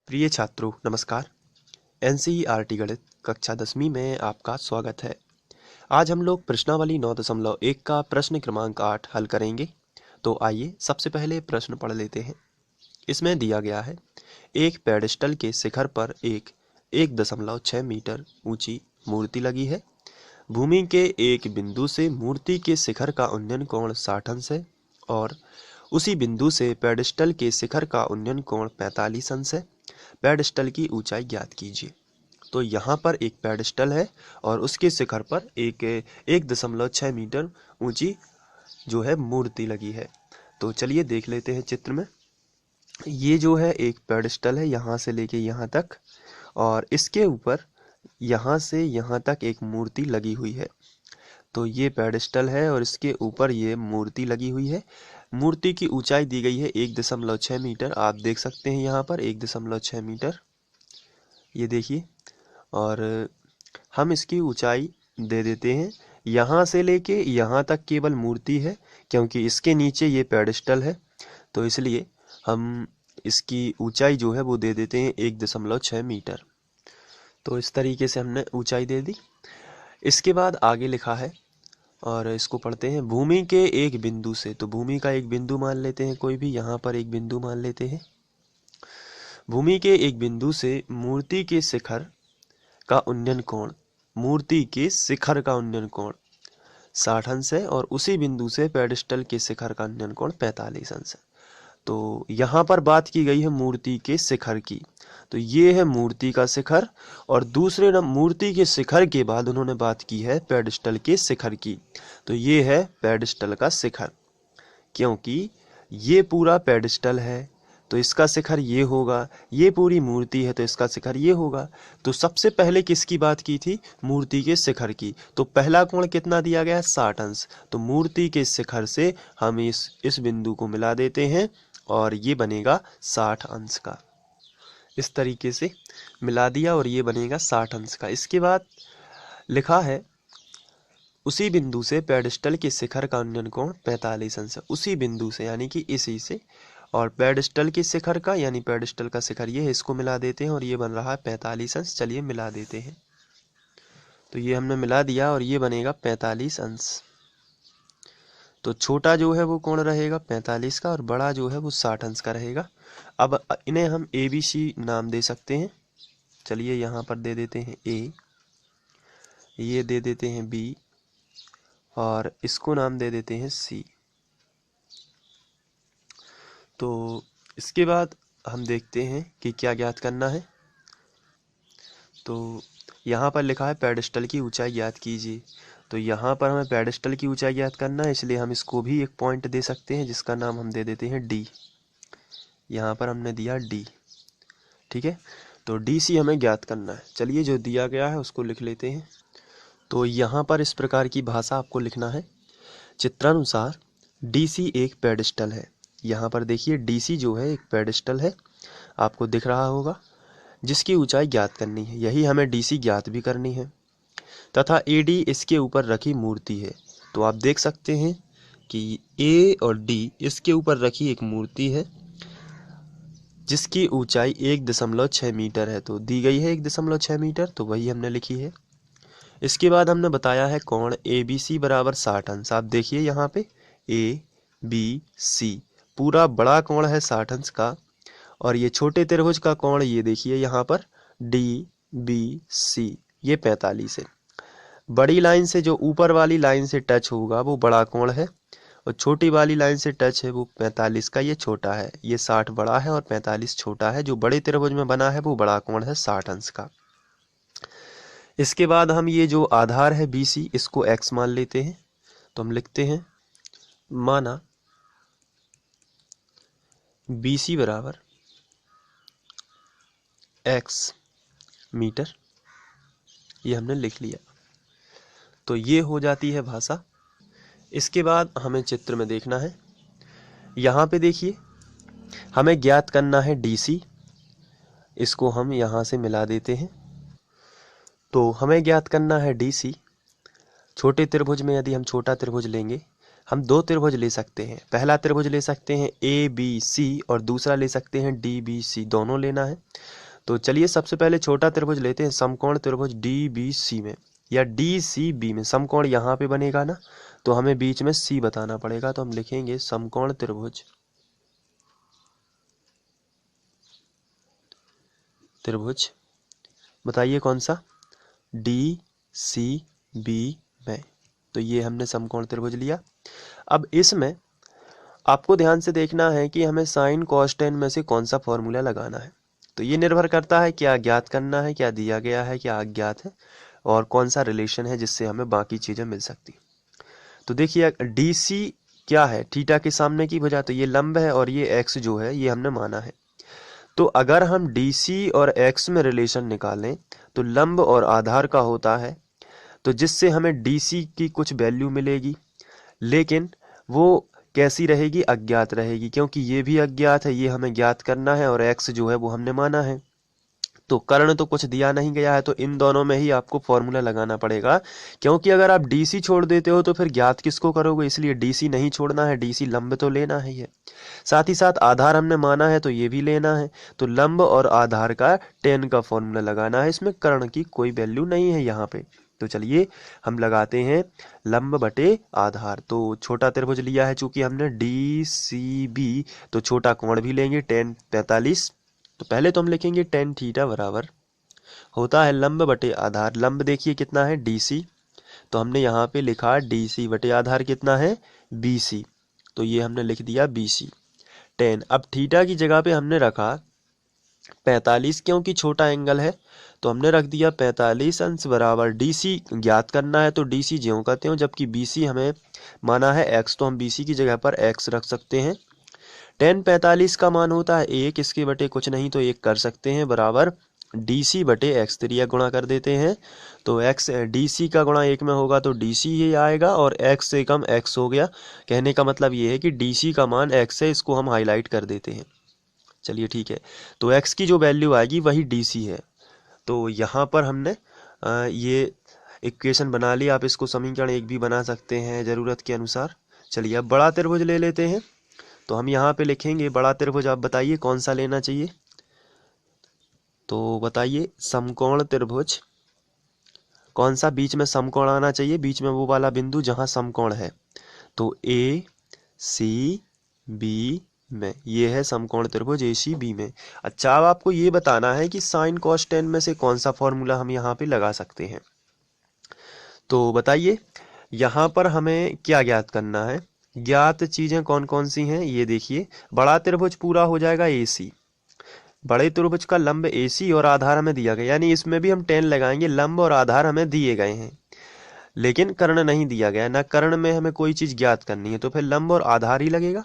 प्रिय छात्रों नमस्कार। एनसीईआरटी गणित कक्षा 10वीं में आपका स्वागत है। आज हम लोग प्रश्नावली 9.1 का प्रश्न क्रमांक 8 हल करेंगे। तो आइए सबसे पहले प्रश्न पढ़ लेते हैं। इसमें दिया गया है, एक पेडेस्टल के शिखर पर एक 1.6 मीटर ऊंची मूर्ति लगी है। भूमि के एक बिंदु से मूर्ति के शिखर का उन्नयन कोण 60 अंश है और उसी बिंदु से पेडेस्टल के शिखर का उन्नयन कोण 45 अंश है। पेडेस्टल की ऊंचाई ज्ञात कीजिए। तो यहाँ पर एक पेडेस्टल है और उसके शिखर पर एक 1.6 मीटर ऊंची जो है मूर्ति लगी है। तो चलिए देख लेते हैं चित्र में। ये जो है एक पेडेस्टल है यहाँ से लेके यहाँ तक, और इसके ऊपर यहाँ से यहाँ तक एक मूर्ति लगी हुई है। तो ये पेडेस्टल है और इसके ऊपर ये मूर्ति लगी हुई है। मूर्ति की ऊंचाई दी गई है 1.6 मीटर। आप देख सकते हैं यहाँ पर 1.6 मीटर, ये देखिए। और हम इसकी ऊंचाई दे देते हैं, यहाँ से लेके यहाँ तक केवल मूर्ति है, क्योंकि इसके नीचे ये पेडेस्टल है। तो इसलिए हम इसकी ऊंचाई जो है वो दे देते हैं 1.6 मीटर। तो इस तरीके से हमने ऊंचाई दे दी। इसके बाद आगे लिखा है और इसको पढ़ते हैं। भूमि के एक बिंदु से, तो भूमि का एक बिंदु मान लेते हैं कोई भी, यहाँ पर एक बिंदु मान लेते हैं। भूमि के एक बिंदु से मूर्ति के शिखर का उन्नयन कोण, मूर्ति के शिखर का उन्नयन कोण 60 अंश है और उसी बिंदु से पेडेस्टल के शिखर का उन्नयन कोण 45 अंश है। तो यहाँ पर बात की गई है मूर्ति के शिखर की। तो ये है मूर्ति का शिखर, और दूसरे मूर्ति के शिखर के बाद उन्होंने बात की है पेडेस्टल के शिखर की। तो ये है पेडेस्टल का शिखर, क्योंकि ये पूरा पेडेस्टल है तो इसका शिखर ये होगा, ये पूरी मूर्ति है तो इसका शिखर ये होगा। तो सबसे पहले किसकी बात की थी? मूर्ति के शिखर की। तो पहला कोण कितना दिया गया है? 60 अंश। तो मूर्ति के शिखर से हम इस बिंदु को मिला देते हैं और ये बनेगा 60 अंश का। इस तरीके से मिला दिया और ये बनेगा 60 अंश का। इसके बाद लिखा है, उसी बिंदु से पेडेस्टल के शिखर का उन्नयन कोण 45 अंश है। उसी बिंदु से यानी कि इसी से, और पेडेस्टल के शिखर का यानी पेडेस्टल का शिखर ये है, इसको मिला देते हैं और ये बन रहा है 45 अंश। चलिए मिला देते हैं। तो ये हमने मिला दिया और ये बनेगा 45 अंश। तो छोटा जो है वो कोण रहेगा 45 का और बड़ा जो है वो 60 अंश का रहेगा। अब इन्हें हम ABC नाम दे सकते हैं। चलिए यहाँ पर दे देते हैं A, ये दे देते हैं B और इसको नाम दे देते हैं C। तो इसके बाद हम देखते हैं कि क्या ज्ञात करना है। तो यहाँ पर लिखा है पेडेस्टल की ऊंचाई ज्ञात कीजिए। तो यहाँ पर हमें पेडेस्टल की ऊंचाई ज्ञात करना है, इसलिए हम इसको भी एक पॉइंट दे सकते हैं जिसका नाम हम दे देते हैं D। यहाँ पर हमने दिया D, ठीक है। तो DC हमें ज्ञात करना है। चलिए जो दिया गया है उसको लिख लेते हैं। तो यहाँ पर इस प्रकार की भाषा आपको लिखना है। चित्रानुसार DC एक पेडेस्टल है। यहाँ पर देखिए DC जो है एक पेडेस्टल है, आपको दिख रहा होगा, जिसकी ऊंचाई ज्ञात करनी है। यही हमें DC ज्ञात भी करनी है। तथा AD इसके ऊपर रखी मूर्ति है। तो आप देख सकते हैं कि A और D इसके ऊपर रखी एक मूर्ति है जिसकी ऊंचाई 1.6 मीटर है। तो दी गई है 1.6 मीटर, तो वही हमने लिखी है। इसके बाद हमने बताया है कोण ABC बराबर 60 अंश। आप देखिए यहाँ पे ABC पूरा बड़ा कोण है 60 अंश का, और ये छोटे त्रिभुज का कोण ये देखिए यहाँ पर DBC ये 45 है। बड़ी लाइन से जो ऊपर वाली लाइन से टच होगा वो बड़ा कोण है, और छोटी वाली लाइन से टच है वो 45 का, ये छोटा है। ये 60 बड़ा है और 45 छोटा है। जो बड़े त्रिभुज में बना है वो बड़ा कोण है 60 अंश का। इसके बाद हम ये जो आधार है BC इसको X मान लेते हैं। तो हम लिखते हैं, माना BC बराबर X मीटर, ये हमने लिख लिया। तो ये हो जाती है भाषा। इसके बाद हमें चित्र में देखना है। यहाँ पे देखिए हमें ज्ञात करना है DC, इसको हम यहाँ से मिला देते हैं। तो हमें ज्ञात करना है DC। छोटे त्रिभुज में यदि हम छोटा त्रिभुज लेंगे, हम दो त्रिभुज ले सकते हैं। पहला त्रिभुज ले सकते हैं ABC और दूसरा ले सकते हैं DBC, दोनों लेना है। तो चलिए सबसे पहले छोटा त्रिभुज लेते हैं, समकोण त्रिभुज DBC में या DCB में। समकोण यहाँ पे बनेगा ना, तो हमें बीच में C बताना पड़ेगा, तो हम लिखेंगे समकोण त्रिभुज बताइए कौन सा, DCB में। तो ये हमने समकोण त्रिभुज लिया। अब इसमें आपको ध्यान से देखना है कि हमें साइन कॉस टेन में से कौन सा फॉर्मूला लगाना है। तो ये निर्भर करता है क्या ज्ञात करना है, क्या दिया गया है, क्या अज्ञात है, और कौन सा रिलेशन है जिससे हमें बाकी चीज़ें मिल सकती। तो देखिए DC क्या है, थीटा के सामने की भुजा, तो ये लंब है और ये x जो है ये हमने माना है। तो अगर हम DC और x में रिलेशन निकालें तो लंब और आधार का होता है, तो जिससे हमें DC की कुछ वैल्यू मिलेगी, लेकिन वो कैसी रहेगी, अज्ञात रहेगी, क्योंकि ये भी अज्ञात है, ये हमें ज्ञात करना है, और x जो है वो हमने माना है। तो कर्ण तो कुछ दिया नहीं गया है, तो इन दोनों में ही आपको फॉर्मूला लगाना पड़ेगा, क्योंकि अगर आप DC छोड़ देते हो तो फिर ज्ञात किसको करोगे, इसलिए DC नहीं छोड़ना है, DC लंब तो लेना ही है। साथ ही साथ आधार हमने माना है तो ये भी लेना है, तो लंब और आधार का tan का फॉर्मूला लगाना है, इसमें कर्ण की कोई वैल्यू नहीं है यहाँ पे। तो चलिए हम लगाते हैं लंब बटे आधार। तो छोटा त्रिभुज लिया है चूंकि हमने DCB, तो छोटा कोण भी लेंगे tan 45। तो पहले तो हम लिखेंगे tan थीटा बराबर होता है लंब बटे आधार। लंब देखिए कितना है DC, तो हमने यहाँ पे लिखा DC बटे आधार कितना है BC, तो ये हमने लिख दिया BC tan। अब थीटा की जगह पे हमने रखा 45, क्योंकि छोटा एंगल है तो हमने रख दिया 45 अंश बराबर DC ज्ञात करना है, तो DC ज्यों कहते हो, जबकि BC हमें माना है x, तो हम BC की जगह पर x रख सकते हैं। tan 45 का मान होता है 1, इसके बटे कुछ नहीं तो 1 कर सकते हैं, बराबर DC बटे x, त्रिज्या गुणा कर देते हैं। तो x DC का गुणा 1 में होगा तो DC ही आएगा, और x से कम x हो गया। कहने का मतलब ये है कि DC का मान x है, इसको हम हाईलाइट कर देते हैं। चलिए ठीक है, तो x की जो वैल्यू आएगी वही DC है। तो यहाँ पर हमने ये इक्वेशन बना ली। आप इसको समीकरण 1 भी बना सकते हैं ज़रूरत के अनुसार। चलिए अब बड़ा त्रिभुज ले लेते हैं, तो हम यहाँ पे लिखेंगे बड़ा त्रिभुज। आप बताइए कौन सा लेना चाहिए, तो बताइए समकोण त्रिभुज कौन सा बीच में समकोण आना चाहिए, बीच में वो वाला बिंदु जहाँ समकोण है। तो ACB में, ये है समकोण त्रिभुज ACB में। अच्छा अब आपको ये बताना है कि साइन कॉस टेन में से कौन सा फॉर्मूला हम यहाँ पे लगा सकते हैं। तो बताइए यहाँ पर हमें क्या ज्ञात करना है, ज्ञात चीजें कौन कौन सी हैं, ये देखिए। बड़ा त्रिभुज पूरा हो जाएगा AC, बड़े त्रिभुज का लंब AC और आधार हमें दिया गया, यानी इसमें भी हम tan लगाएंगे। लंब और आधार हमें दिए गए हैं, लेकिन कर्ण नहीं दिया गया ना, कर्ण में हमें कोई चीज ज्ञात करनी है, तो फिर लंब और आधार ही लगेगा।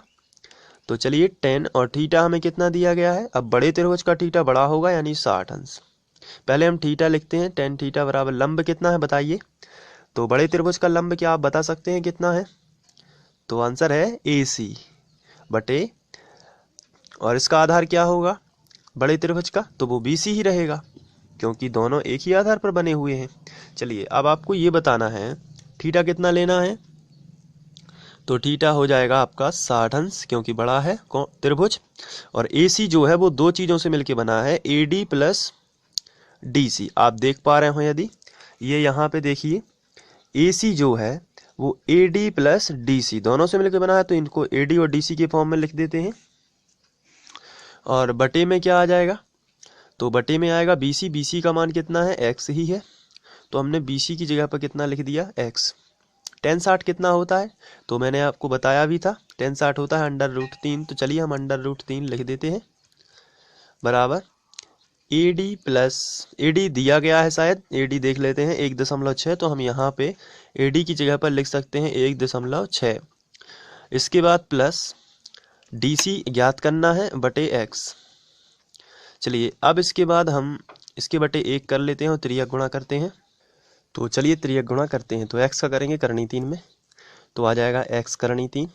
तो चलिए tan और थीटा हमें कितना दिया गया है, अब बड़े त्रिभुज का थीटा बड़ा होगा यानी 60 अंश। पहले हम थीटा लिखते हैं, tan थीटा बराबर लंब कितना है बताइए। तो बड़े त्रिभुज का लंब क्या आप बता सकते हैं कितना है, तो आंसर है AC बटे, और इसका आधार क्या होगा बड़े त्रिभुज का, तो वो BC ही रहेगा, क्योंकि दोनों एक ही आधार पर बने हुए हैं। चलिए अब आपको ये बताना है थीटा कितना लेना है, तो थीटा हो जाएगा आपका 60 अंश, क्योंकि बड़ा है त्रिभुज। और AC जो है वो दो चीज़ों से मिलके बना है, AD प्लस DC। आप देख पा रहे हो यदि, ये यहाँ पे देखिए AC जो है वो AD प्लस DC दोनों से मिलकर बना है, तो इनको AD और DC के फॉर्म में लिख देते हैं। और बटे में क्या आ जाएगा, तो बटे में आएगा BC, BC का मान कितना है x ही है, तो हमने BC की जगह पर कितना लिख दिया x। tan 60 कितना होता है, तो मैंने आपको बताया भी था tan 60 होता है √3, तो चलिए हम √3 लिख देते हैं, बराबर AD प्लस AD दिया गया है, शायद AD देख लेते हैं 1.6, तो हम यहाँ पे AD की जगह पर लिख सकते हैं 1.6। इसके बाद प्लस DC ज्ञात करना है बटे x। चलिए अब इसके बाद हम इसके बटे 1 कर लेते हैं और त्रिज्या गुणा करते हैं। तो चलिए त्रिज्या गुणा करते हैं, तो x का करेंगे करनी 3 में, तो आ जाएगा x करनी 3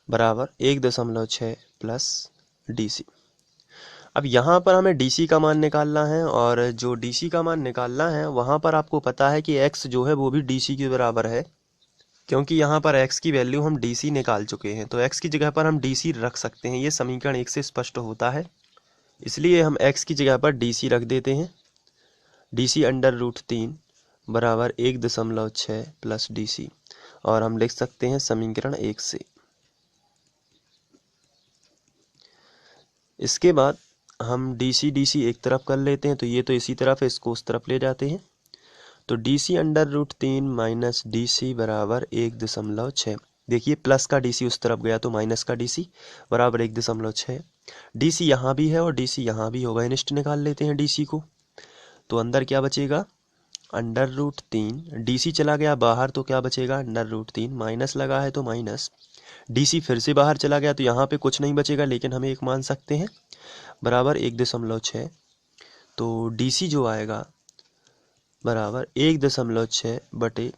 बराबर 1.6 प्लस DC। अब यहाँ पर हमें DC का मान निकालना है, और जो DC का मान निकालना है वहाँ पर आपको पता है कि x जो है वो भी DC के बराबर है, क्योंकि यहाँ पर x की वैल्यू हम DC निकाल चुके हैं, तो x की जगह पर हम DC रख सकते हैं। ये समीकरण 1 से स्पष्ट होता है। इसलिए हम x की जगह पर डी सी रख देते हैं। डी सी अंडर रूट 3 बराबर 1.6 प्लस डी सी, और हम लिख सकते हैं समीकरण 1 से। इसके बाद हम डी सी एक तरफ कर लेते हैं, तो ये तो इसी तरफ है, इसको उस तरफ ले जाते हैं। तो D C under root 3 minus D C बराबर 1.6। देखिए प्लस का डी सी उस तरफ गया तो माइनस का डी सी बराबर 1.6। डी सी यहाँ भी है और डी सी यहाँ भी होगा, इनिष्ट निकाल लेते हैं डी सी को। तो अंदर क्या बचेगा, अंडर रूट 3, डी सी चला गया बाहर तो क्या बचेगा, अंडर रूट 3, माइनस लगा है तो माइनस, डी सी फिर से बाहर चला गया तो यहाँ पे कुछ नहीं बचेगा, लेकिन हमें एक मान सकते हैं बराबर 1.6। तो डी सी जो आएगा बराबर 1.6 बटे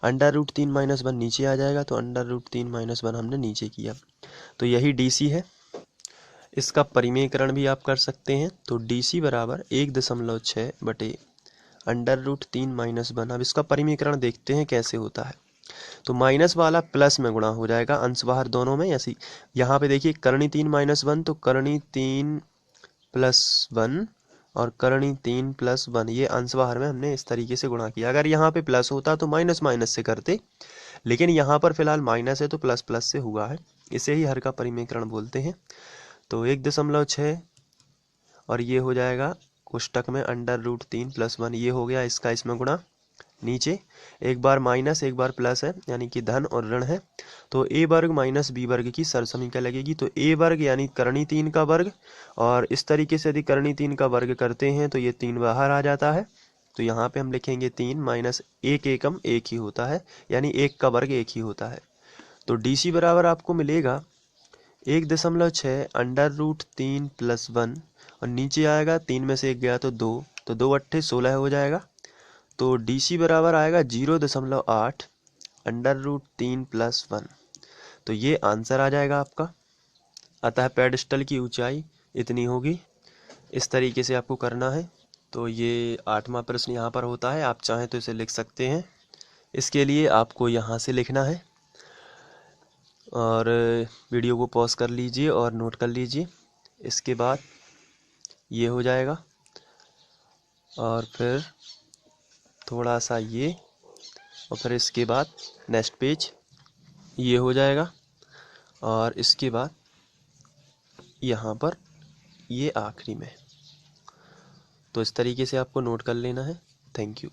अंडर रूट 3 माइनस 1 नीचे आ जाएगा, तो अंडर रूट 3 माइनस 1 हमने नीचे किया, तो यही डी सी है। इसका परिमेयकरण भी आप कर सकते हैं, तो डी सी बराबर 1.6 बटे अंडर रूट 3 माइनस 1। अब इसका परिमेयकरण देखते हैं कैसे होता है। तो माइनस वाला प्लस में गुणा हो जाएगा, अंश बाहर दोनों में ऐसी। यहाँ पे देखिए करणी 3 माइनस 1, तो करणी 3 प्लस 1 और करणी 3 प्लस 1, ये अंश बाहर में हमने इस तरीके से गुणा किया। अगर यहाँ पे प्लस होता तो माइनस माइनस से करते, लेकिन यहाँ पर फिलहाल माइनस है तो प्लस प्लस से हुआ है, इसे ही हर का परिमेयकरण बोलते हैं। तो 1.6 और ये हो जाएगा कोष्टक में अंडर रूट 3 प्लस 1, ये हो गया इसका इसमें गुणा, नीचे एक बार माइनस एक बार प्लस है, यानी कि धन और ऋण है, तो ए वर्ग माइनस बी वर्ग की सरसमीका लगेगी। तो ए वर्ग यानी करणी 3 का वर्ग, और इस तरीके से यदि करणी 3 का वर्ग करते हैं तो ये 3 बाहर आ जाता है, तो यहाँ पे हम लिखेंगे 3 माइनस 1 एकम 1 ही होता है, यानी 1 का वर्ग 1 ही होता है। तो डी सी बराबर आपको मिलेगा 1.6 अंडर रूट 3 प्लस 1, और नीचे आएगा 3 में से 1 गया तो 2, तो 2 अट्ठे 16 हो जाएगा। तो डी सी बराबर आएगा 0.8 अंडर रूट 3 प्लस 1, तो ये आंसर आ जाएगा आपका। अतः पेडस्टल की ऊंचाई इतनी होगी। इस तरीके से आपको करना है। तो ये 8वां प्रश्न यहाँ पर होता है, आप चाहें तो इसे लिख सकते हैं। इसके लिए आपको यहाँ से लिखना है, और वीडियो को पॉज कर लीजिए और नोट कर लीजिए। इसके बाद ये हो जाएगा, और फिर थोड़ा सा ये, और फिर इसके बाद नेक्स्ट पेज ये हो जाएगा, और इसके बाद यहाँ पर ये आखिरी में। तो इस तरीके से आपको नोट कर लेना है। Thank you.